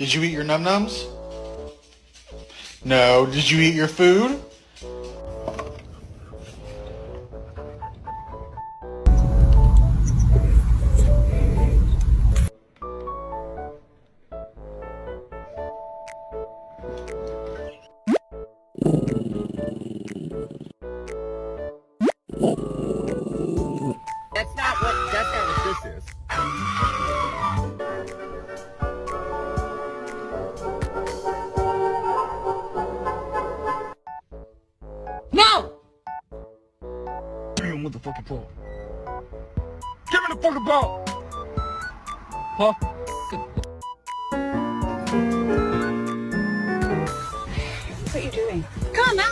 Did you eat your num-nums? No. Did you eat your food? That's not what this is. No! Give me a motherfucking ball. Give me the fucking ball! Huh? What are you doing? Come on now.